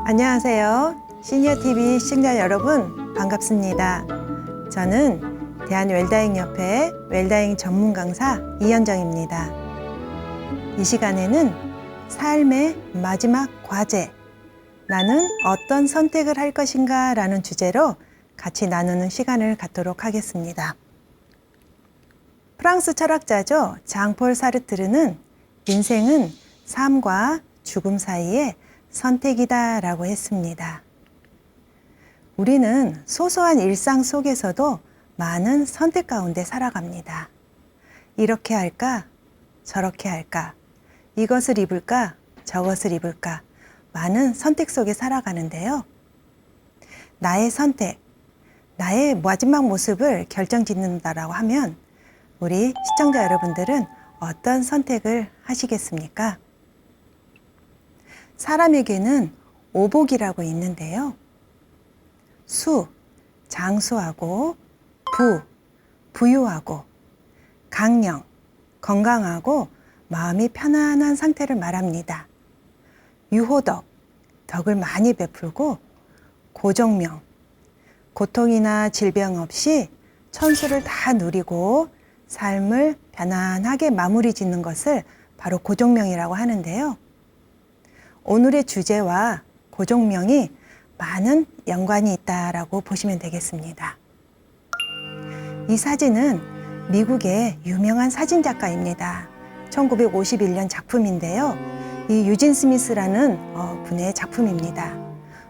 안녕하세요. 시니어TV 시청자 여러분 반갑습니다. 저는 대한웰다잉협회 웰다잉 전문 강사 이현정입니다. 이 시간에는 삶의 마지막 과제, 나는 어떤 선택을 할 것인가 라는 주제로 같이 나누는 시간을 갖도록 하겠습니다. 프랑스 철학자죠. 장폴 사르트르는 인생은 삶과 죽음 사이에 선택이다 라고 했습니다. 우리는 소소한 일상 속에서도 많은 선택 가운데 살아갑니다. 이렇게 할까? 저렇게 할까? 이것을 입을까? 저것을 입을까? 많은 선택 속에 살아가는데요. 나의 선택, 나의 마지막 모습을 결정짓는다라고 하면 우리 시청자 여러분들은 어떤 선택을 하시겠습니까? 사람에게는 오복이라고 있는데요. 수, 장수하고 부, 부유하고 강령, 건강하고 마음이 편안한 상태를 말합니다. 유호덕, 덕을 많이 베풀고 고종명, 고통이나 질병 없이 천수를 다 누리고 삶을 편안하게 마무리 짓는 것을 바로 고종명이라고 하는데요. 오늘의 주제와 고종명이 많은 연관이 있다라고 보시면 되겠습니다. 이 사진은 미국의 유명한 사진작가입니다. 1951년 작품인데요. 이 유진 스미스라는 분의 작품입니다.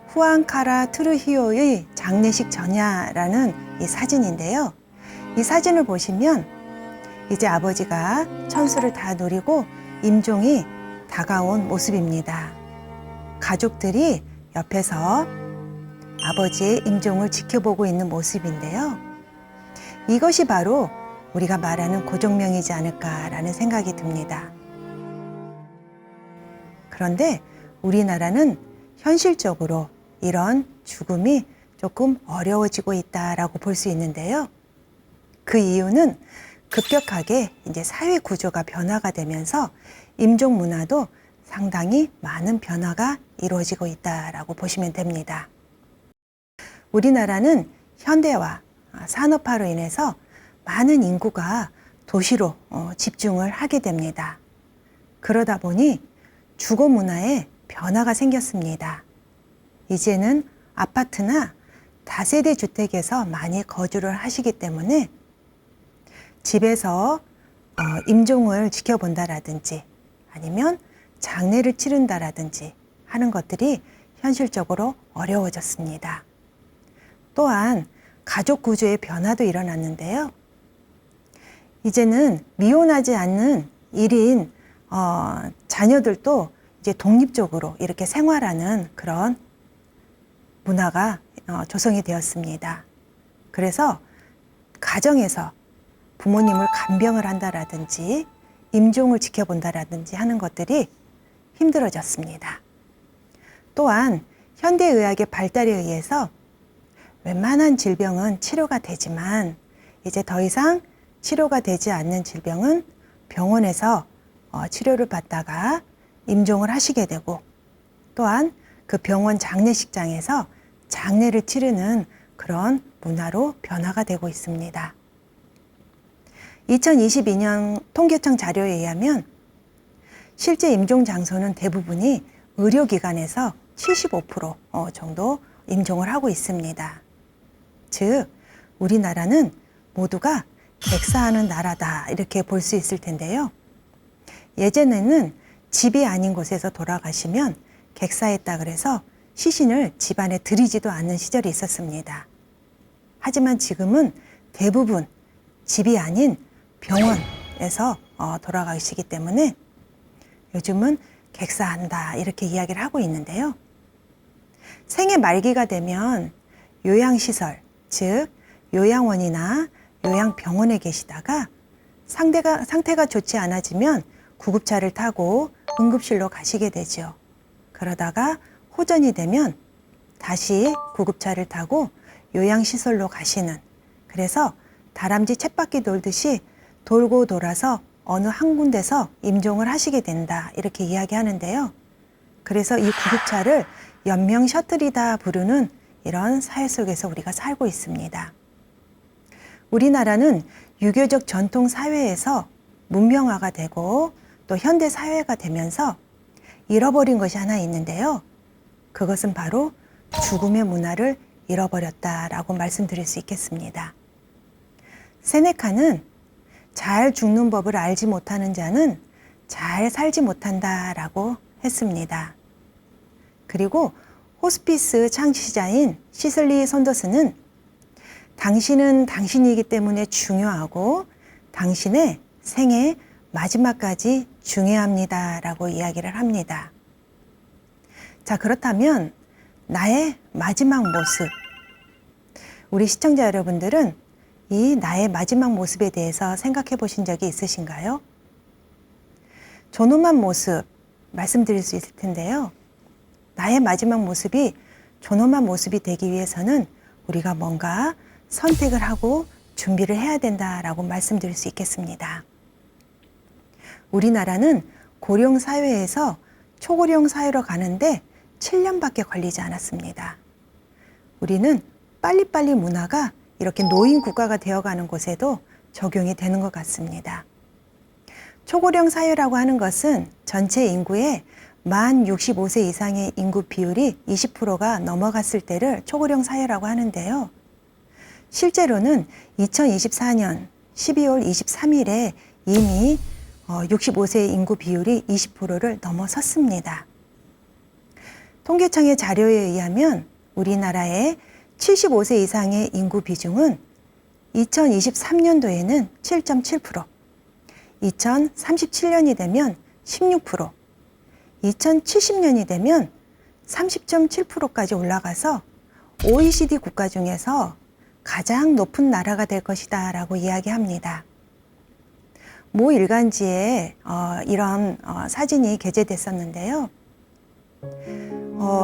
후안 카라 트루히오의 장례식 전야라는 이 사진인데요. 이 사진을 보시면 이제 아버지가 천수를 다 누리고 임종이 다가온 모습입니다. 가족들이 옆에서 아버지의 임종을 지켜보고 있는 모습인데요. 이것이 바로 우리가 말하는 고종명이지 않을까라는 생각이 듭니다. 그런데 우리나라는 현실적으로 이런 죽음이 조금 어려워지고 있다라고 볼 수 있는데요. 그 이유는 급격하게 이제 사회 구조가 변화가 되면서 임종 문화도 상당히 많은 변화가 이루어지고 있다라고 보시면 됩니다. 우리나라는 현대화, 산업화로 인해서 많은 인구가 도시로 집중을 하게 됩니다. 그러다 보니 주거 문화에 변화가 생겼습니다. 이제는 아파트나 다세대 주택에서 많이 거주를 하시기 때문에 집에서 임종을 지켜본다라든지 아니면 장례를 치른다라든지 하는 것들이 현실적으로 어려워졌습니다. 또한 가족 구조의 변화도 일어났는데요. 이제는 미혼하지 않는 1인 자녀들도 이제 독립적으로 이렇게 생활하는 그런 문화가 조성이 되었습니다. 그래서 가정에서 부모님을 간병을 한다라든지 임종을 지켜본다라든지 하는 것들이 힘들어졌습니다. 또한 현대의학의 발달에 의해서 웬만한 질병은 치료가 되지만 이제 더 이상 치료가 되지 않는 질병은 병원에서 치료를 받다가 임종을 하시게 되고 또한 그 병원 장례식장에서 장례를 치르는 그런 문화로 변화가 되고 있습니다. 2022년 통계청 자료에 의하면 실제 임종 장소는 대부분이 의료기관에서 75% 정도 임종을 하고 있습니다. 즉, 우리나라는 모두가 객사하는 나라다 이렇게 볼 수 있을 텐데요. 예전에는 집이 아닌 곳에서 돌아가시면 객사했다 그래서 시신을 집안에 들이지도 않는 시절이 있었습니다. 하지만 지금은 대부분 집이 아닌 병원에서 돌아가시기 때문에 요즘은 객사한다 이렇게 이야기를 하고 있는데요. 생애 말기가 되면 요양시설, 즉 요양원이나 요양병원에 계시다가 상태가 좋지 않아지면 구급차를 타고 응급실로 가시게 되죠. 그러다가 호전이 되면 다시 구급차를 타고 요양시설로 가시는, 그래서 다람쥐 쳇바퀴 돌듯이 돌고 돌아서 어느 한 군데서 임종을 하시게 된다, 이렇게 이야기하는데요. 그래서 이 구급차를 연명 셔틀이다 부르는 이런 사회 속에서 우리가 살고 있습니다. 우리나라는 유교적 전통 사회에서 문명화가 되고 또 현대 사회가 되면서 잃어버린 것이 하나 있는데요. 그것은 바로 죽음의 문화를 잃어버렸다라고 말씀드릴 수 있겠습니다. 세네카는 잘 죽는 법을 알지 못하는 자는 잘 살지 못한다라고 했습니다. 그리고 호스피스 창시자인 시슬리 손더스는 당신은 당신이기 때문에 중요하고 당신의 생애 마지막까지 중요합니다 라고 이야기를 합니다. 자, 그렇다면 나의 마지막 모습, 우리 시청자 여러분들은 이 나의 마지막 모습에 대해서 생각해 보신 적이 있으신가요? 존엄한 모습 말씀드릴 수 있을 텐데요. 나의 마지막 모습이 존엄한 모습이 되기 위해서는 우리가 뭔가 선택을 하고 준비를 해야 된다라고 말씀드릴 수 있겠습니다. 우리나라는 고령 사회에서 초고령 사회로 가는데 7년밖에 걸리지 않았습니다. 우리는 빨리빨리 문화가 이렇게 노인 국가가 되어가는 곳에도 적용이 되는 것 같습니다. 초고령 사회라고 하는 것은 전체 인구의 만 65세 이상의 인구 비율이 20%가 넘어갔을 때를 초고령 사회라고 하는데요. 실제로는 2024년 12월 23일에 이미 65세 인구 비율이 20%를 넘어섰습니다. 통계청의 자료에 의하면 우리나라의 75세 이상의 인구 비중은 2023년도에는 7.7%, 2037년이 되면 16%, 2070년이 되면 30.7%까지 올라가서 OECD 국가 중에서 가장 높은 나라가 될 것이다 라고 이야기합니다. 모 일간지에 이런 사진이 게재됐었는데요.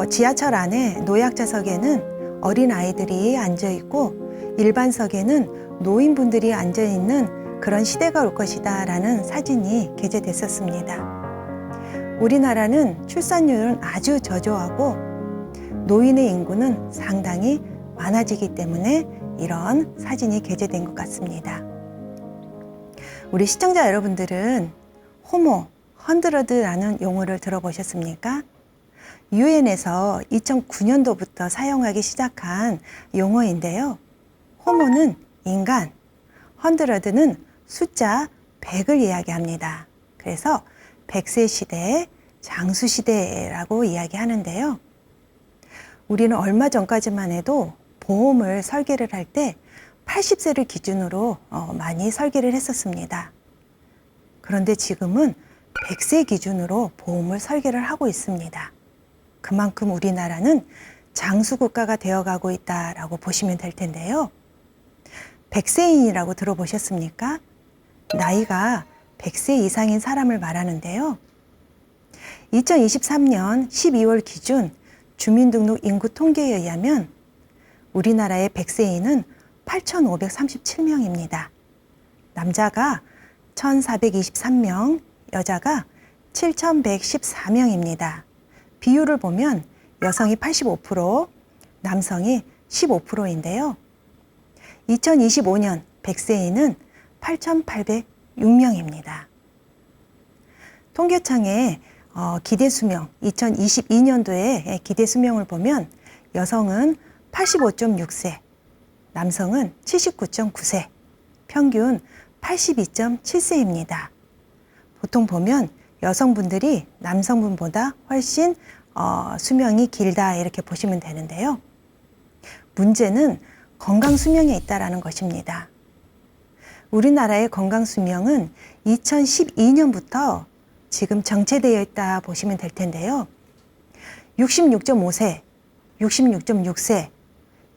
지하철 안에 노약자석에는 어린 아이들이 앉아있고 일반석에는 노인분들이 앉아있는 그런 시대가 올 것이다 라는 사진이 게재됐었습니다. 우리나라는 출산율은 아주 저조하고 노인의 인구는 상당히 많아지기 때문에 이런 사진이 게재된 것 같습니다. 우리 시청자 여러분들은 호모, 헌드러드라는 용어를 들어보셨습니까? 유엔에서 2009년도부터 사용하기 시작한 용어인데요. 호모는 인간, 헌드러드는 숫자 100을 이야기합니다. 그래서 100세 시대, 장수 시대라고 이야기하는데요. 우리는 얼마 전까지만 해도 보험을 설계를 할 때 80세를 기준으로 많이 설계를 했었습니다. 그런데 지금은 100세 기준으로 보험을 설계를 하고 있습니다. 그만큼 우리나라는 장수국가가 되어가고 있다라고 보시면 될 텐데요. 100세인이라고 들어보셨습니까? 나이가 100세 이상인 사람을 말하는데요. 2023년 12월 기준 주민등록 인구 통계에 의하면 우리나라의 100세인은 8,537명입니다. 남자가 1,423명, 여자가 7,114명입니다. 비율을 보면 여성이 85%, 남성이 15%인데요. 2025년 100세인은 8,806명입니다. 통계청의 기대수명, 2022년도에 기대수명을 보면 여성은 85.6세, 남성은 79.9세, 평균 82.7세입니다. 보통 보면 여성분들이 남성분보다 훨씬 수명이 길다 이렇게 보시면 되는데요. 문제는 건강 수명에 있다라는 것입니다. 우리나라의 건강 수명은 2012년부터 지금 정체되어 있다 보시면 될 텐데요. 66.5세, 66.6세,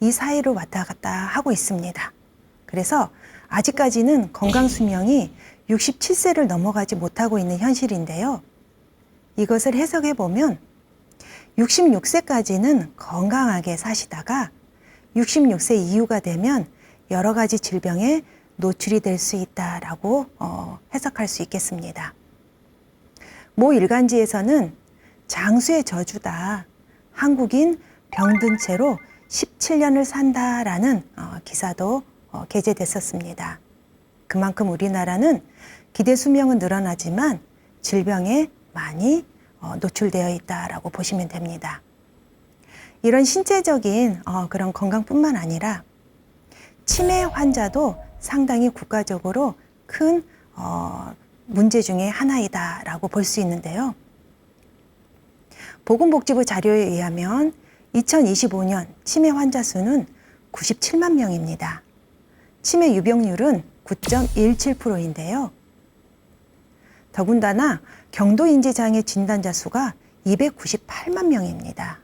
이 사이를 왔다 갔다 하고 있습니다. 그래서 아직까지는 건강 수명이 67세를 넘어가지 못하고 있는 현실인데요. 이것을 해석해 보면 66세까지는 건강하게 사시다가 66세 이후가 되면 여러 가지 질병에 노출이 될 수 있다라고 해석할 수 있겠습니다. 모 일간지에서는 장수의 저주다. 한국인 병든 채로 17년을 산다라는 기사도 게재됐었습니다. 그만큼 우리나라는 기대 수명은 늘어나지만 질병에 많이 노출되어 있다라고 보시면 됩니다. 이런 신체적인 그런 건강뿐만 아니라 치매 환자도 상당히 국가적으로 큰 문제 중에 하나이다라고 볼 수 있는데요. 보건복지부 자료에 의하면 2025년 치매 환자 수는 97만 명입니다. 치매 유병률은 9.17%인데요. 더군다나 경도인지장애 진단자 수가 298만 명입니다.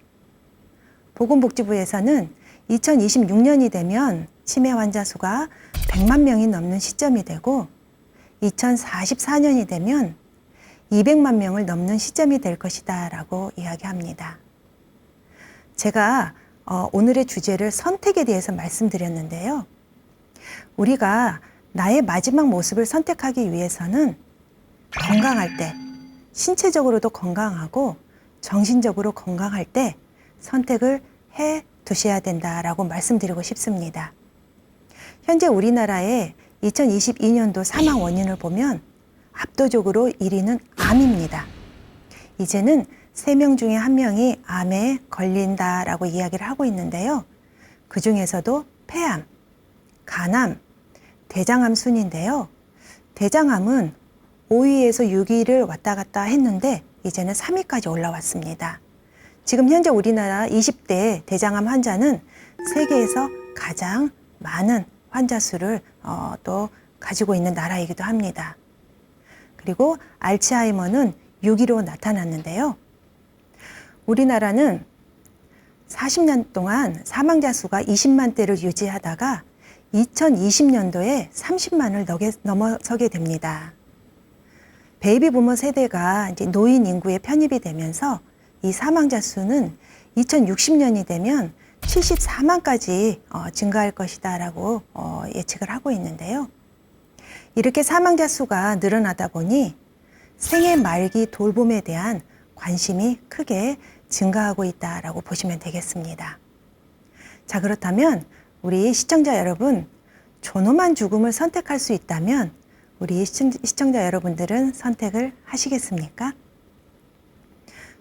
보건복지부에서는 2026년이 되면 치매 환자 수가 100만 명이 넘는 시점이 되고 2044년이 되면 200만 명을 넘는 시점이 될 것이다 라고 이야기합니다. 제가 오늘의 주제를 선택에 대해서 말씀드렸는데요. 우리가 나의 마지막 모습을 선택하기 위해서는 건강할 때, 신체적으로도 건강하고 정신적으로 건강할 때 선택을 해 두셔야 된다라고 말씀드리고 싶습니다. 현재 우리나라의 2022년도 사망 원인을 보면 압도적으로 1위는 암입니다. 이제는 3명 중에 1명이 암에 걸린다라고 이야기를 하고 있는데요. 그 중에서도 폐암, 간암, 대장암 순인데요. 대장암은 5위에서 6위를 왔다 갔다 했는데 이제는 3위까지 올라왔습니다. 지금 현재 우리나라 20대 대장암 환자는 세계에서 가장 많은 환자 수를 또 가지고 있는 나라이기도 합니다. 그리고 알츠하이머는 6위로 나타났는데요. 우리나라는 40년 동안 사망자 수가 20만 대를 유지하다가 2020년도에 30만을 넘어서게 됩니다. 베이비 부머 세대가 이제 노인 인구에 편입이 되면서 이 사망자 수는 2060년이 되면 74만까지 증가할 것이다라고 예측을 하고 있는데요. 이렇게 사망자 수가 늘어나다 보니 생애 말기 돌봄에 대한 관심이 크게 증가하고 있다라고 보시면 되겠습니다. 자, 그렇다면 우리 시청자 여러분, 존엄한 죽음을 선택할 수 있다면 우리 시청자 여러분들은 선택을 하시겠습니까?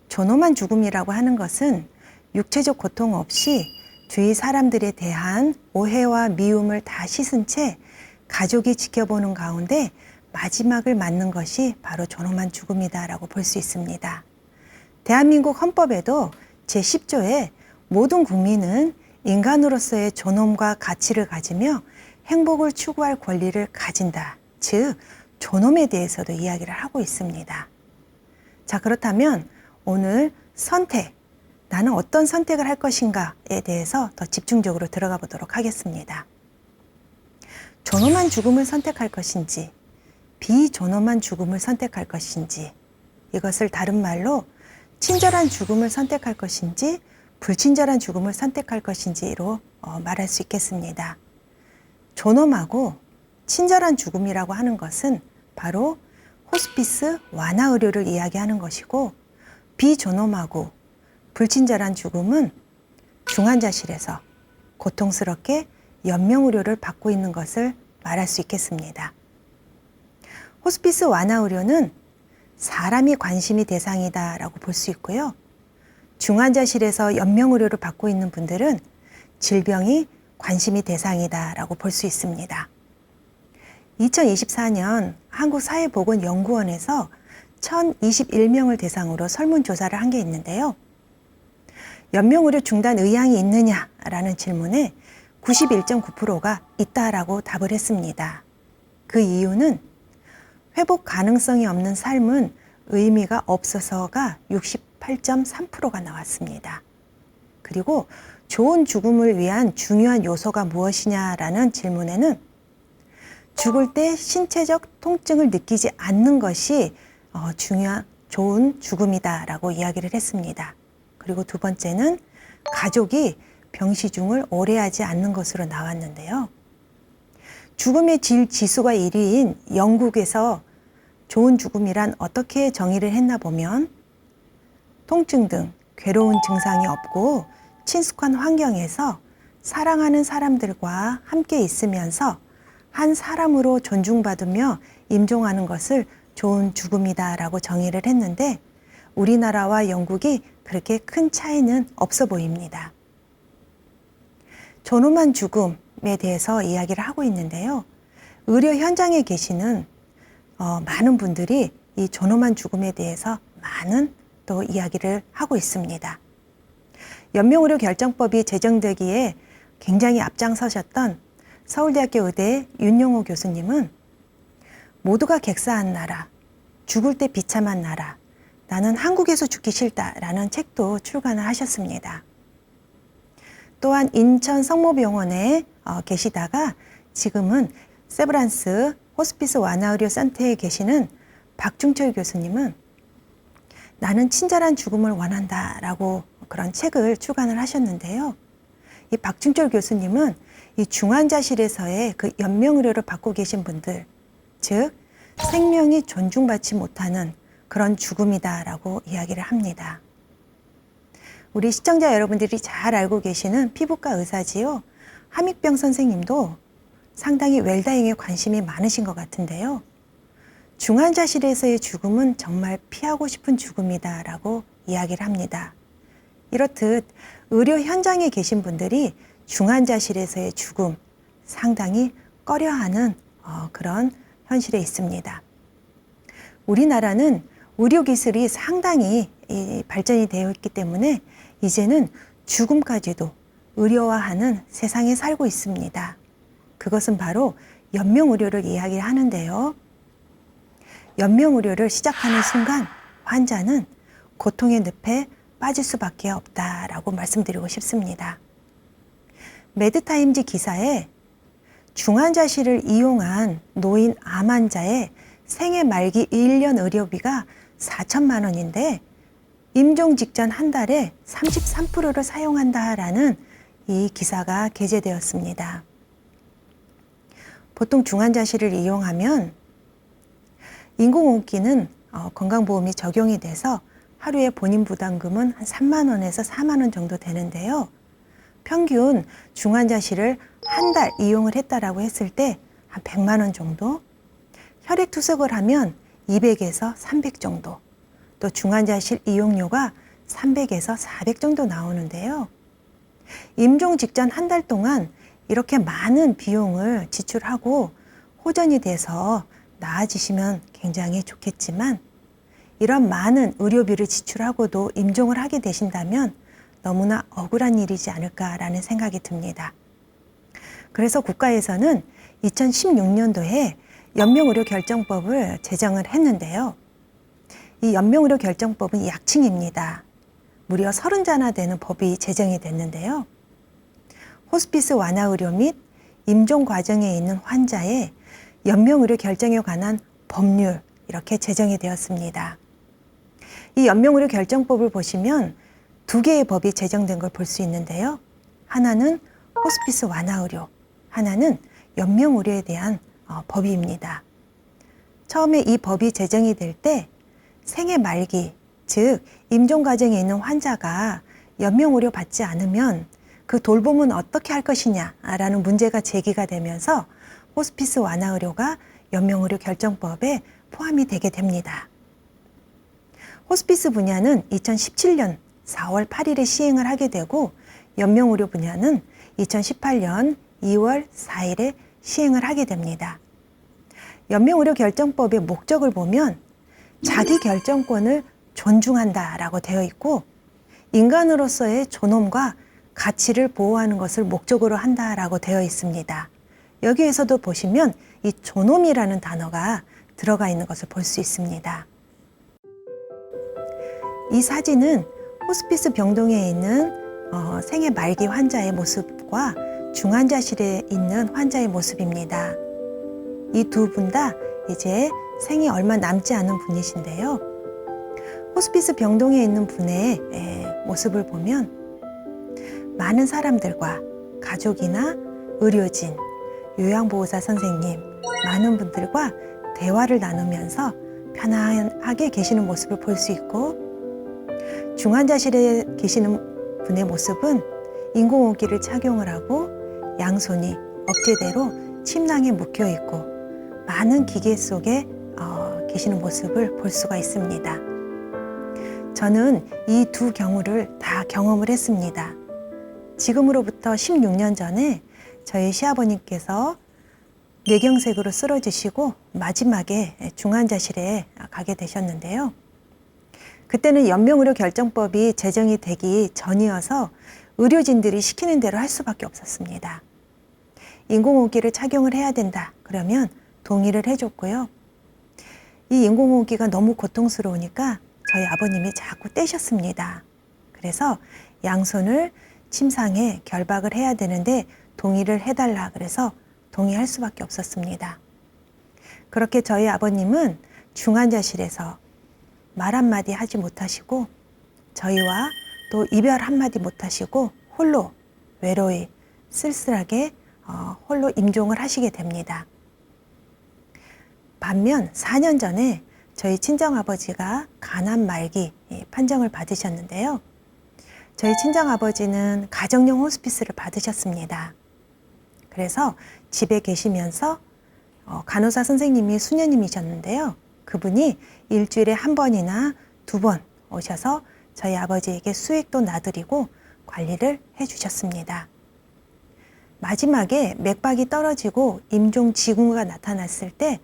존엄한 죽음이라고 하는 것은 육체적 고통 없이 주위 사람들에 대한 오해와 미움을 다 씻은 채 가족이 지켜보는 가운데 마지막을 맞는 것이 바로 존엄한 죽음이다라고 볼 수 있습니다. 대한민국 헌법에도 제10조에 모든 국민은 인간으로서의 존엄과 가치를 가지며 행복을 추구할 권리를 가진다. 즉, 존엄에 대해서도 이야기를 하고 있습니다. 자, 그렇다면 오늘 선택, 나는 어떤 선택을 할 것인가에 대해서 더 집중적으로 들어가 보도록 하겠습니다. 존엄한 죽음을 선택할 것인지, 비존엄한 죽음을 선택할 것인지, 이것을 다른 말로 친절한 죽음을 선택할 것인지, 불친절한 죽음을 선택할 것인지로 말할 수 있겠습니다. 존엄하고 친절한 죽음이라고 하는 것은 바로 호스피스 완화 의료를 이야기하는 것이고, 비존엄하고 불친절한 죽음은 중환자실에서 고통스럽게 연명 의료를 받고 있는 것을 말할 수 있겠습니다. 호스피스 완화 의료는 사람이 관심이 대상이다라고 볼 수 있고요. 중환자실에서 연명 의료를 받고 있는 분들은 질병이 관심이 대상이다라고 볼 수 있습니다. 2024년 한국사회보건연구원에서 1021명을 대상으로 설문조사를 한 게 있는데요. 연명의료 중단 의향이 있느냐라는 질문에 91.9%가 있다라고 답을 했습니다. 그 이유는 회복 가능성이 없는 삶은 의미가 없어서가 68.3%가 나왔습니다. 그리고 좋은 죽음을 위한 중요한 요소가 무엇이냐라는 질문에는 죽을 때 신체적 통증을 느끼지 않는 것이 좋은 죽음이다라고 이야기를 했습니다. 그리고 두 번째는 가족이 병시중을 오래 하지 않는 것으로 나왔는데요. 죽음의 질 지수가 1위인 영국에서 좋은 죽음이란 어떻게 정의를 했나 보면 통증 등 괴로운 증상이 없고 친숙한 환경에서 사랑하는 사람들과 함께 있으면서 한 사람으로 존중받으며 임종하는 것을 좋은 죽음이다라고 정의를 했는데 우리나라와 영국이 그렇게 큰 차이는 없어 보입니다. 존엄한 죽음에 대해서 이야기를 하고 있는데요. 의료 현장에 계시는 많은 분들이 이 존엄한 죽음에 대해서 많은 또 이야기를 하고 있습니다. 연명의료 결정법이 제정되기에 굉장히 앞장서셨던 서울대학교 의대 윤영호 교수님은 모두가 객사한 나라, 죽을 때 비참한 나라, 나는 한국에서 죽기 싫다라는 책도 출간을 하셨습니다. 또한 인천 성모병원에 계시다가 지금은 세브란스 호스피스 완화의료 센터에 계시는 박중철 교수님은 나는 친절한 죽음을 원한다라고 그런 책을 출간을 하셨는데요. 이 박중철 교수님은 이 중환자실에서의 그 연명의료를 받고 계신 분들, 즉 생명이 존중받지 못하는 그런 죽음이다라고 이야기를 합니다. 우리 시청자 여러분들이 잘 알고 계시는 피부과 의사지요. 함익병 선생님도 상당히 웰다잉에 관심이 많으신 것 같은데요. 중환자실에서의 죽음은 정말 피하고 싶은 죽음이다라고 이야기를 합니다. 이렇듯 의료 현장에 계신 분들이 중환자실에서의 죽음 상당히 꺼려하는 그런 현실에 있습니다. 우리나라는 의료기술이 상당히 발전이 되어 있기 때문에 이제는 죽음까지도 의료화하는 세상에 살고 있습니다. 그것은 바로 연명의료를 이야기하는데요. 연명의료를 시작하는 순간 환자는 고통의 늪에 빠질 수밖에 없다라고 말씀드리고 싶습니다. 매드타임즈 기사에 중환자실을 이용한 노인 암 환자의 생애 말기 1년 의료비가 4천만 원인데 임종 직전 한 달에 33%를 사용한다라는 이 기사가 게재되었습니다. 보통 중환자실을 이용하면 인공호흡기는 건강보험이 적용이 돼서 하루에 본인 부담금은 한 3만 원에서 4만 원 정도 되는데요. 평균 중환자실을 한 달 이용을 했다라고 했을 때 한 100만 원 정도, 혈액투석을 하면 200에서 300 정도, 또 중환자실 이용료가 300에서 400 정도 나오는데요. 임종 직전 한 달 동안 이렇게 많은 비용을 지출하고 호전이 돼서 나아지시면 굉장히 좋겠지만 이런 많은 의료비를 지출하고도 임종을 하게 되신다면 너무나 억울한 일이지 않을까라는 생각이 듭니다. 그래서 국가에서는 2016년도에 연명의료결정법을 제정을 했는데요. 이 연명의료결정법은 약칭입니다. 무려 30자나 되는 법이 제정이 됐는데요. 호스피스 완화의료 및 임종 과정에 있는 환자의 연명의료 결정에 관한 법률 이렇게 제정이 되었습니다. 이 연명의료 결정법을 보시면 두 개의 법이 제정된 걸 볼 수 있는데요. 하나는 호스피스 완화의료, 하나는 연명의료에 대한 법입니다. 처음에 이 법이 제정이 될 때 생애 말기, 즉 임종 과정에 있는 환자가 연명의료 받지 않으면 그 돌봄은 어떻게 할 것이냐라는 문제가 제기가 되면서 호스피스 완화의료가 연명의료 결정법에 포함이 되게 됩니다. 호스피스 분야는 2017년 4월 8일에 시행을 하게 되고 연명의료 분야는 2018년 2월 4일에 시행을 하게 됩니다. 연명의료 결정법의 목적을 보면 자기 결정권을 존중한다라고 되어 있고 인간으로서의 존엄과 가치를 보호하는 것을 목적으로 한다라고 되어 있습니다. 여기에서도 보시면 이 존엄이라는 단어가 들어가 있는 것을 볼 수 있습니다. 이 사진은 호스피스 병동에 있는 생애 말기 환자의 모습과 중환자실에 있는 환자의 모습입니다. 이 두 분 다 이제 생이 얼마 남지 않은 분이신데요. 호스피스 병동에 있는 분의 모습을 보면 많은 사람들과 가족이나 의료진, 요양보호사 선생님, 많은 분들과 대화를 나누면서 편안하게 계시는 모습을 볼 수 있고, 중환자실에 계시는 분의 모습은 인공호흡기를 착용을 하고 양손이 억제대로 침낭에 묵혀 있고 많은 기계 속에 계시는 모습을 볼 수가 있습니다. 저는 이 두 경우를 다 경험을 했습니다. 지금으로부터 16년 전에 저희 시아버님께서 뇌경색으로 쓰러지시고 마지막에 중환자실에 가게 되셨는데요. 그때는 연명의료 결정법이 제정이 되기 전이어서 의료진들이 시키는 대로 할 수밖에 없었습니다. 인공호흡기를 착용을 해야 된다 그러면 동의를 해줬고요. 이 인공호흡기가 너무 고통스러우니까 저희 아버님이 자꾸 떼셨습니다. 그래서 양손을 침상에 결박을 해야 되는데 동의를 해달라 그래서 동의할 수밖에 없었습니다. 그렇게 저희 아버님은 중환자실에서 말 한마디 하지 못하시고 저희와 또 이별 한마디 못하시고 홀로 외로이 쓸쓸하게 홀로 임종을 하시게 됩니다. 반면 4년 전에 저희 친정아버지가 간암 말기 판정을 받으셨는데요. 저희 친정아버지는 가정용 호스피스를 받으셨습니다. 그래서 집에 계시면서 간호사 선생님이 수녀님이셨는데요. 그분이 일주일에 한 번이나 두 번 오셔서 저희 아버지에게 수액도 놔드리고 관리를 해주셨습니다. 마지막에 맥박이 떨어지고 임종 징후가 나타났을 때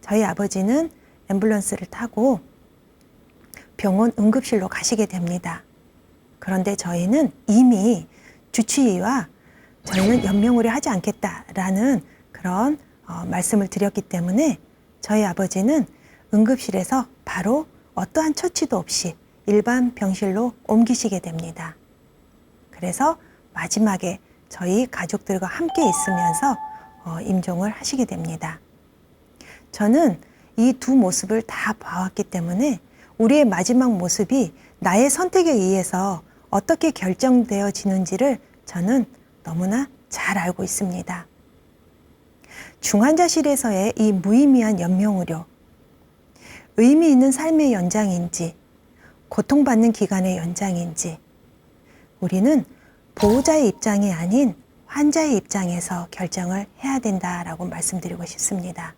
저희 아버지는 앰뷸런스를 타고 병원 응급실로 가시게 됩니다. 그런데 저희는 이미 주치의와 저희는 연명의료 하지 않겠다라는 그런 말씀을 드렸기 때문에 저희 아버지는 응급실에서 바로 어떠한 처치도 없이 일반 병실로 옮기시게 됩니다. 그래서 마지막에 저희 가족들과 함께 있으면서 임종을 하시게 됩니다. 저는 이 두 모습을 다 봐왔기 때문에 우리의 마지막 모습이 나의 선택에 의해서 어떻게 결정되어지는지를 저는 너무나 잘 알고 있습니다. 중환자실에서의 이 무의미한 연명의료, 의미 있는 삶의 연장인지 고통받는 기간의 연장인지 우리는 보호자의 입장이 아닌 환자의 입장에서 결정을 해야 된다라고 말씀드리고 싶습니다.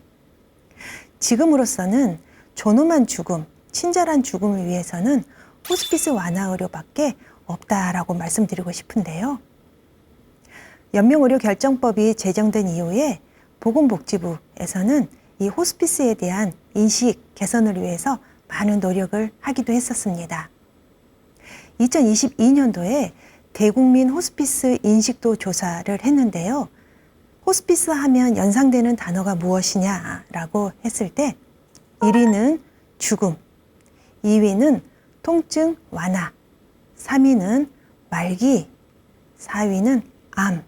지금으로서는 존엄한 죽음, 친절한 죽음을 위해서는 호스피스 완화 의료밖에 없다라고 말씀드리고 싶은데요. 연명의료 결정법이 제정된 이후에 보건복지부에서는 이 호스피스에 대한 인식 개선을 위해서 많은 노력을 하기도 했었습니다. 2022년도에 대국민 호스피스 인식도 조사를 했는데요. 호스피스 하면 연상되는 단어가 무엇이냐라고 했을 때 1위는 죽음, 2위는 통증 완화, 3위는 말기, 4위는 암,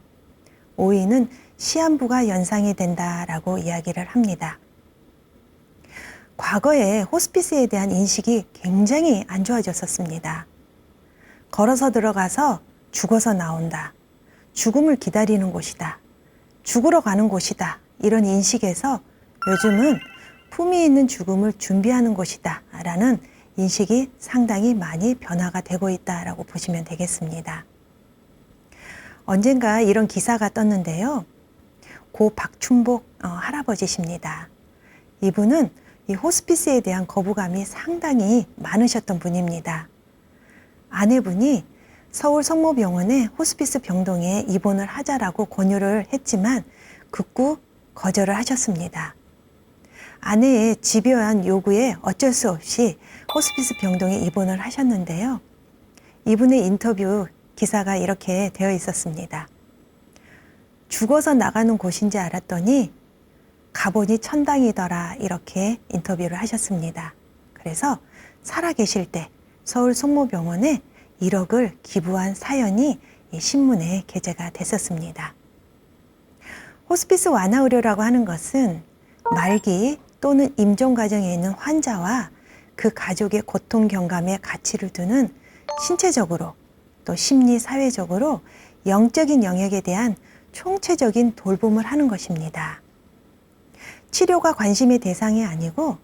5위는 시한부가 연상이 된다라고 이야기를 합니다. 과거에 호스피스에 대한 인식이 굉장히 안 좋아졌었습니다. 걸어서 들어가서 죽어서 나온다. 죽음을 기다리는 곳이다. 죽으러 가는 곳이다. 이런 인식에서 요즘은 품위 있는 죽음을 준비하는 곳이다. 라는 인식이 상당히 많이 변화가 되고 있다라고 보시면 되겠습니다. 언젠가 이런 기사가 떴는데요. 고 박춘복 할아버지십니다. 이분은 이 호스피스에 대한 거부감이 상당히 많으셨던 분입니다. 아내분이 서울 성모병원의 호스피스 병동에 입원을 하자라고 권유를 했지만 극구 거절을 하셨습니다. 아내의 집요한 요구에 어쩔 수 없이 호스피스 병동에 입원을 하셨는데요. 이분의 인터뷰 기사가 이렇게 되어 있었습니다. 죽어서 나가는 곳인지 알았더니 가보니 천당이더라, 이렇게 인터뷰를 하셨습니다. 그래서 살아계실 때 서울 성모병원에 1억을 기부한 사연이 이 신문에 게재가 됐었습니다. 호스피스 완화 의료라고 하는 것은 말기 또는 임종 과정에 있는 환자와 그 가족의 고통 경감에 가치를 두는 신체적으로 또 심리 사회적으로 영적인 영역에 대한 총체적인 돌봄을 하는 것입니다. 치료가 관심의 대상이 아니고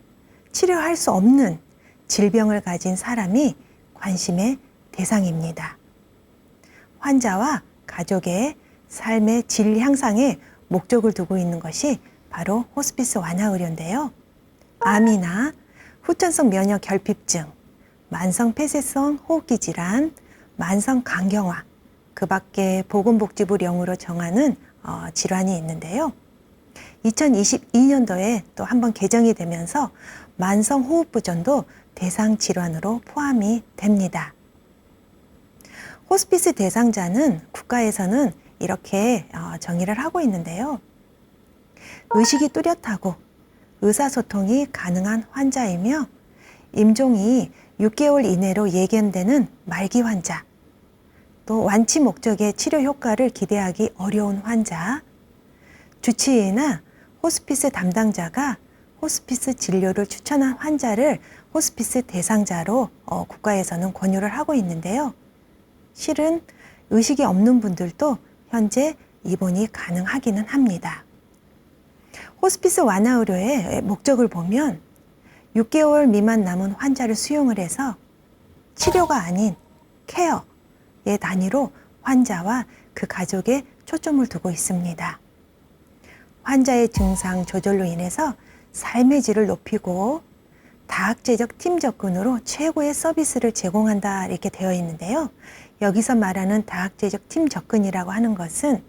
치료할 수 없는 질병을 가진 사람이 관심의 대상입니다. 환자와 가족의 삶의 질 향상에 목적을 두고 있는 것이 바로 호스피스 완화 의료인데요. 암이나 후천성 면역 결핍증, 만성 폐쇄성 호흡기 질환, 만성 간경화, 그 밖에 보건복지부령으로 정하는 질환이 있는데요. 2022년도에 또 한번 개정이 되면서 만성 호흡부전도 대상 질환으로 포함이 됩니다. 호스피스 대상자는 국가에서는 이렇게 정의를 하고 있는데요. 의식이 뚜렷하고 의사소통이 가능한 환자이며 임종이 6개월 이내로 예견되는 말기 환자, 또 완치 목적의 치료 효과를 기대하기 어려운 환자, 주치의나 호스피스 담당자가 호스피스 진료를 추천한 환자를 호스피스 대상자로 국가에서는 권유를 하고 있는데요. 실은 의식이 없는 분들도 현재 입원이 가능하기는 합니다. 호스피스 완화 의료의 목적을 보면 6개월 미만 남은 환자를 수용을 해서 치료가 아닌 케어의 단위로 환자와 그 가족에 초점을 두고 있습니다. 환자의 증상 조절로 인해서 삶의 질을 높이고 다학제적 팀 접근으로 최고의 서비스를 제공한다 이렇게 되어 있는데요. 여기서 말하는 다학제적 팀 접근이라고 하는 것은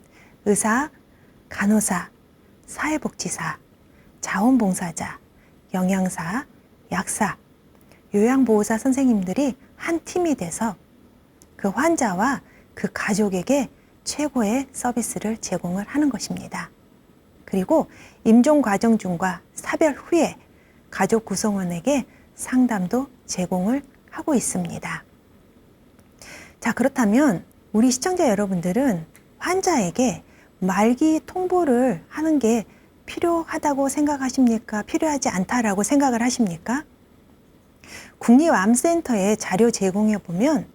의사, 간호사, 사회복지사, 자원봉사자, 영양사, 약사, 요양보호사 선생님들이 한 팀이 돼서 그 환자와 그 가족에게 최고의 서비스를 제공을 하는 것입니다. 그리고 임종 과정 중과 사별 후에 가족 구성원에게 상담도 제공을 하고 있습니다. 자, 그렇다면 우리 시청자 여러분들은 환자에게 말기 통보를 하는 게 필요하다고 생각하십니까? 필요하지 않다라고 생각을 하십니까? 국립암센터의 자료 제공해 보면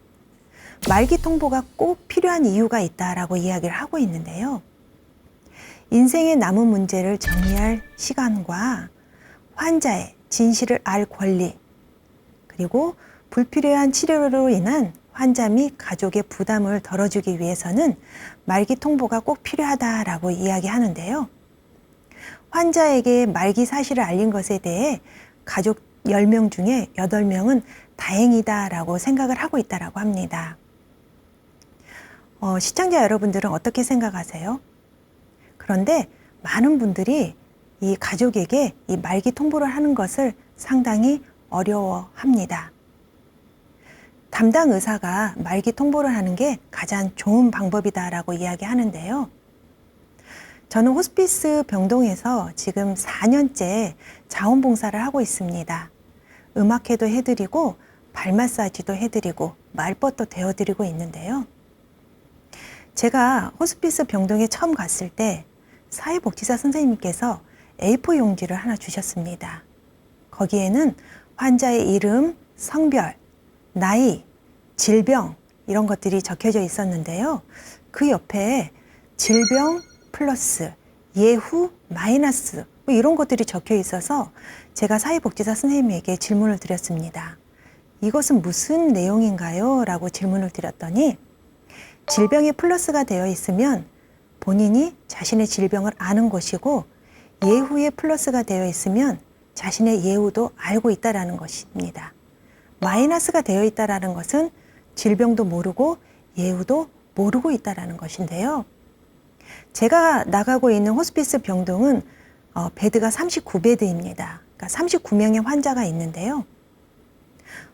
말기 통보가 꼭 필요한 이유가 있다라고 이야기를 하고 있는데요. 인생의 남은 문제를 정리할 시간과 환자의 진실을 알 권리, 그리고 불필요한 치료로 인한 환자 및 가족의 부담을 덜어주기 위해서는 말기 통보가 꼭 필요하다라고 이야기하는데요. 환자에게 말기 사실을 알린 것에 대해 가족 10명 중에 8명은 다행이다라고 생각을 하고 있다라고 합니다. 시청자 여러분들은 어떻게 생각하세요? 그런데 많은 분들이 이 가족에게 이 말기 통보를 하는 것을 상당히 어려워합니다. 담당 의사가 말기 통보를 하는 게 가장 좋은 방법이다라고 이야기하는데요. 저는 호스피스 병동에서 지금 4년째 자원봉사를 하고 있습니다. 음악회도 해드리고 발 마사지도 해드리고 말벗도 대어드리고 있는데요. 제가 호스피스 병동에 처음 갔을 때 사회복지사 선생님께서 A4 용지를 하나 주셨습니다. 거기에는 환자의 이름, 성별, 나이, 질병 이런 것들이 적혀져 있었는데요. 그 옆에 질병 플러스 예후 마이너스 뭐 이런 것들이 적혀 있어서 제가 사회복지사 선생님에게 질문을 드렸습니다. 이것은 무슨 내용인가요? 라고 질문을 드렸더니 질병이 플러스가 되어 있으면 본인이 자신의 질병을 아는 것이고 예후에 플러스가 되어 있으면 자신의 예후도 알고 있다라는 것입니다. 마이너스가 되어 있다라는 것은 질병도 모르고 예후도 모르고 있다라는 것인데요. 제가 나가고 있는 호스피스 병동은 베드가 39베드입니다. 그러니까 39명의 환자가 있는데요.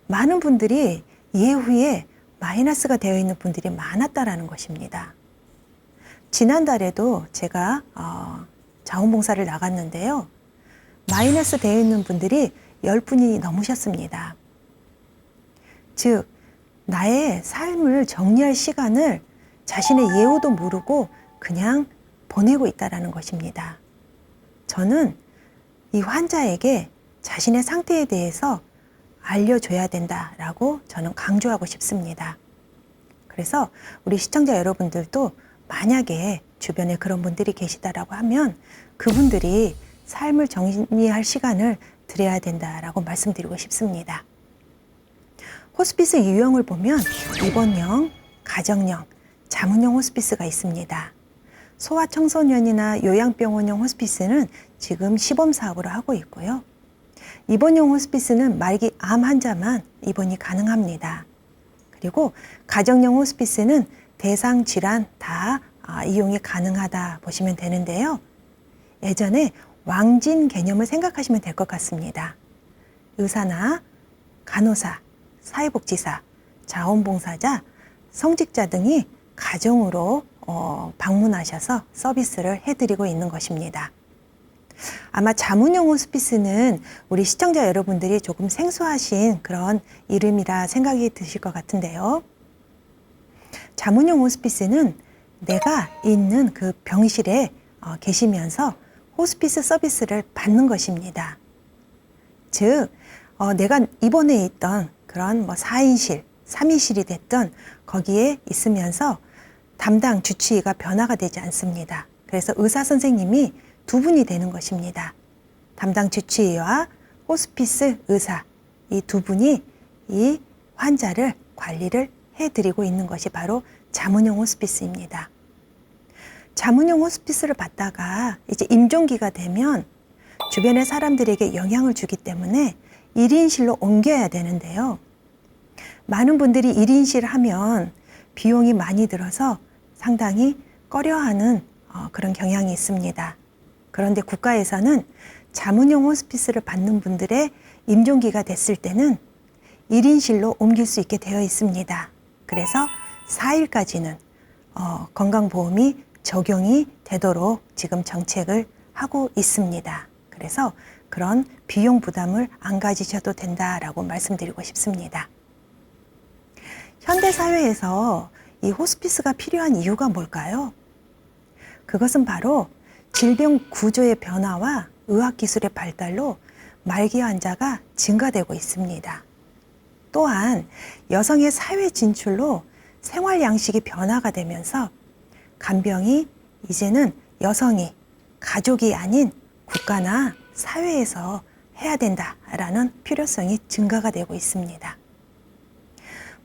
많은 분들이 예후에 마이너스가 되어 있는 분들이 많았다라는 것입니다. 지난달에도 제가 자원봉사를 나갔는데요. 마이너스 되어 있는 분들이 10분이 넘으셨습니다. 즉 나의 삶을 정리할 시간을 자신의 예우도 모르고 그냥 보내고 있다는 것입니다. 저는 이 환자에게 자신의 상태에 대해서 알려줘야 된다라고 저는 강조하고 싶습니다. 그래서 우리 시청자 여러분들도 만약에 주변에 그런 분들이 계시다라고 하면 그분들이 삶을 정리할 시간을 드려야 된다라고 말씀드리고 싶습니다. 호스피스 유형을 보면 입원형, 가정형, 자문형 호스피스가 있습니다. 소아청소년이나 요양병원형 호스피스는 지금 시범 사업으로 하고 있고요. 입원형 호스피스는 말기 암 환자만 입원이 가능합니다. 그리고 가정형 호스피스는 대상 질환 다 이용이 가능하다 보시면 되는데요. 예전에 왕진 개념을 생각하시면 될 것 같습니다. 의사나 간호사, 사회복지사, 자원봉사자, 성직자 등이 가정으로 방문하셔서 서비스를 해드리고 있는 것입니다. 아마 자문형 호스피스는 우리 시청자 여러분들이 조금 생소하신 그런 이름이라 생각이 드실 것 같은데요. 자문형 호스피스는 내가 있는 그 병실에 계시면서 호스피스 서비스를 받는 것입니다. 즉, 내가 입원해 있던 그런 4인실, 3인실이 됐던 거기에 있으면서 담당 주치의가 변화가 되지 않습니다. 그래서 의사 선생님이 두 분이 되는 것입니다. 담당 주치의와 호스피스 의사, 이 두 분이 이 환자를 관리를 해드리고 있는 것이 바로 자문형 호스피스입니다. 자문형 호스피스를 받다가 이제 임종기가 되면 주변의 사람들에게 영향을 주기 때문에 1인실로 옮겨야 되는데요. 많은 분들이 1인실 하면 비용이 많이 들어서 상당히 꺼려하는 그런 경향이 있습니다. 그런데 국가에서는 자문형 호스피스를 받는 분들의 임종기가 됐을 때는 1인실로 옮길 수 있게 되어 있습니다. 그래서 4일까지는 건강보험이 적용이 되도록 지금 정책을 하고 있습니다. 그래서 그런 비용 부담을 안 가지셔도 된다라고 말씀드리고 싶습니다. 현대사회에서 이 호스피스가 필요한 이유가 뭘까요? 그것은 바로 질병 구조의 변화와 의학기술의 발달로 말기 환자가 증가되고 있습니다. 또한 여성의 사회 진출로 생활 양식이 변화가 되면서 간병이 이제는 여성이 가족이 아닌 국가나 사회에서 해야 된다라는 필요성이 증가가 되고 있습니다.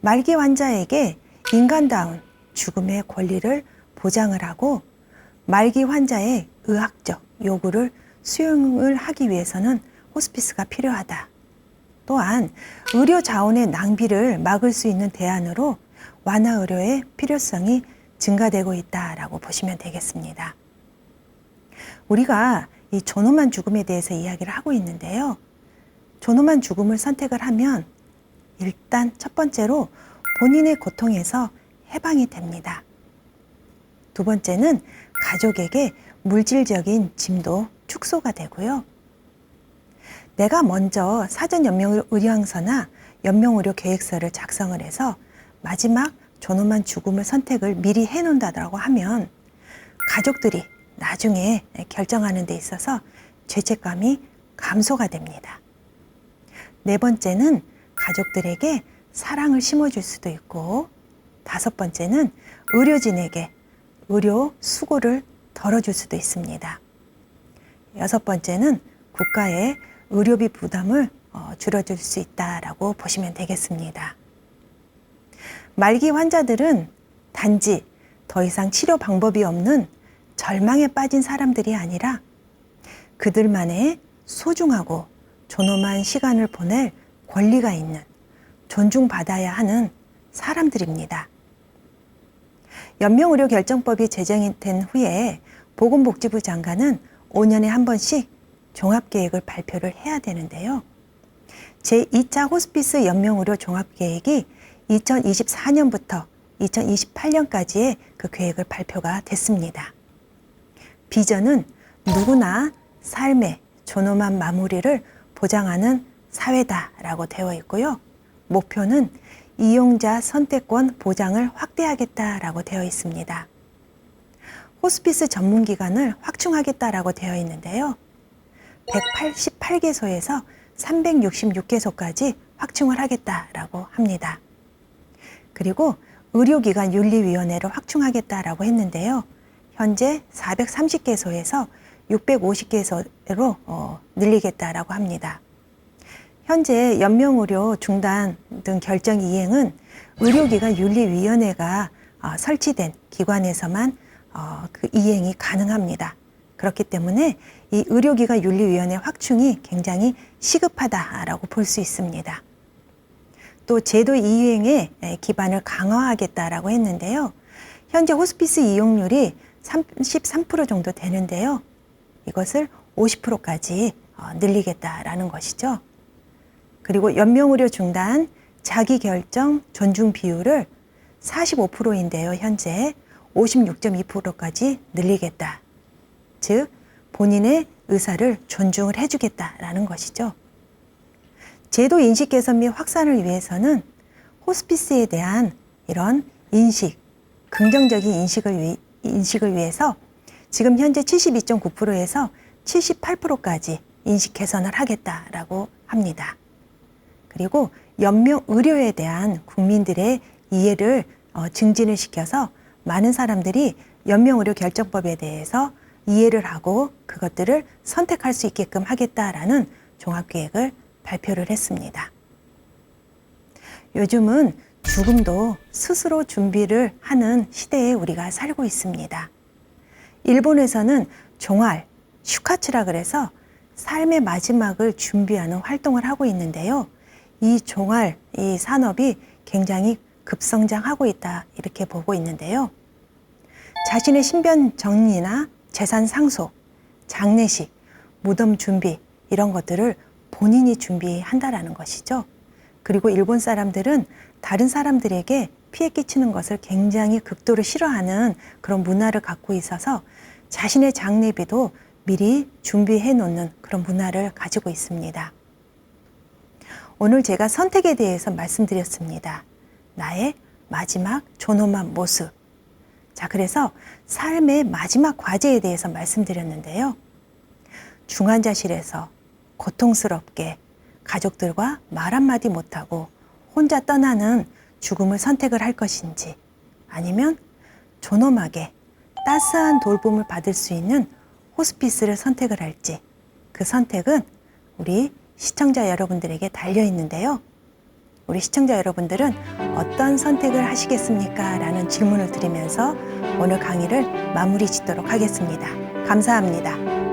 말기 환자에게 인간다운 죽음의 권리를 보장을 하고 말기 환자의 의학적 요구를 수용을 하기 위해서는 호스피스가 필요하다. 또한 의료 자원의 낭비를 막을 수 있는 대안으로 완화 의료의 필요성이 증가되고 있다라고 보시면 되겠습니다. 우리가 이 존엄한 죽음에 대해서 이야기를 하고 있는데요. 존엄한 죽음을 선택을 하면 일단 첫 번째로 본인의 고통에서 해방이 됩니다. 두 번째는 가족에게 물질적인 짐도 축소가 되고요. 내가 먼저 사전 연명의료항서나 연명의료 계획서를 작성을 해서 마지막 존엄한 죽음을 선택을 미리 해놓는다고 하면 가족들이 나중에 결정하는 데 있어서 죄책감이 감소가 됩니다. 네 번째는 가족들에게 사랑을 심어줄 수도 있고, 다섯 번째는 의료진에게 의료 수고를 덜어줄 수도 있습니다. 여섯 번째는 국가의 의료비 부담을 줄여줄 수 있다라고 보시면 되겠습니다. 말기 환자들은 단지 더 이상 치료 방법이 없는 절망에 빠진 사람들이 아니라 그들만의 소중하고 존엄한 시간을 보낼 권리가 있는 존중받아야 하는 사람들입니다. 연명의료결정법이 제정된 후에 보건복지부 장관은 5년에 한 번씩 종합계획을 발표를 해야 되는데요. 제2차 호스피스 연명의료 종합계획이 2024년부터 2028년까지의 그 계획을 발표가 됐습니다. 비전은 누구나 삶의 존엄한 마무리를 보장하는 사회다라고 되어 있고요. 목표는 이용자 선택권 보장을 확대하겠다라고 되어 있습니다. 호스피스 전문 기관을 확충하겠다라고 되어 있는데요. 188개소에서 366개소까지 확충을 하겠다라고 합니다. 그리고 의료기관 윤리위원회를 확충하겠다라고 했는데요. 현재 430개소에서 650개소로 늘리겠다라고 합니다. 현재 연명의료 중단 등 결정 이행은 의료기관 윤리위원회가 설치된 기관에서만 그 이행이 가능합니다. 그렇기 때문에 이 의료기관 윤리위원회 확충이 굉장히 시급하다라고 볼 수 있습니다. 또 제도 이행의 기반을 강화하겠다라고 했는데요. 현재 호스피스 이용률이 33% 정도 되는데요. 이것을 50%까지 늘리겠다라는 것이죠. 그리고 연명의료 중단, 자기결정, 존중 비율을 45%인데요. 현재 56.2%까지 늘리겠다. 즉 본인의 의사를 존중을 해주겠다라는 것이죠. 제도 인식 개선 및 확산을 위해서는 호스피스에 대한 이런 인식, 긍정적인 인식을 위해서 지금 현재 72.9%에서 78%까지 인식 개선을 하겠다라고 합니다. 그리고 연명 의료에 대한 국민들의 이해를 증진을 시켜서 많은 사람들이 연명의료 결정법에 대해서 이해를 하고 그것들을 선택할 수 있게끔 하겠다라는 종합계획을 발표를 했습니다. 요즘은 죽음도 스스로 준비를 하는 시대에 우리가 살고 있습니다. 일본에서는 종알, 슈카츠라 그래서 삶의 마지막을 준비하는 활동을 하고 있는데요. 이 종알, 이 산업이 굉장히 급성장하고 있다 이렇게 보고 있는데요. 자신의 신변 정리나 재산 상속, 장례식, 무덤 준비 이런 것들을 본인이 준비한다라는 것이죠. 그리고 일본 사람들은 다른 사람들에게 피해 끼치는 것을 굉장히 극도로 싫어하는 그런 문화를 갖고 있어서 자신의 장례비도 미리 준비해 놓는 그런 문화를 가지고 있습니다. 오늘 제가 선택에 대해서 말씀드렸습니다. 나의 마지막 존엄한 모습. 자, 그래서 삶의 마지막 과제에 대해서 말씀드렸는데요. 중환자실에서 고통스럽게 가족들과 말 한마디 못하고 혼자 떠나는 죽음을 선택을 할 것인지 아니면 존엄하게 따스한 돌봄을 받을 수 있는 호스피스를 선택을 할지 그 선택은 우리 시청자 여러분들에게 달려 있는데요. 우리 시청자 여러분들은 어떤 선택을 하시겠습니까? 라는 질문을 드리면서 오늘 강의를 마무리 짓도록 하겠습니다. 감사합니다.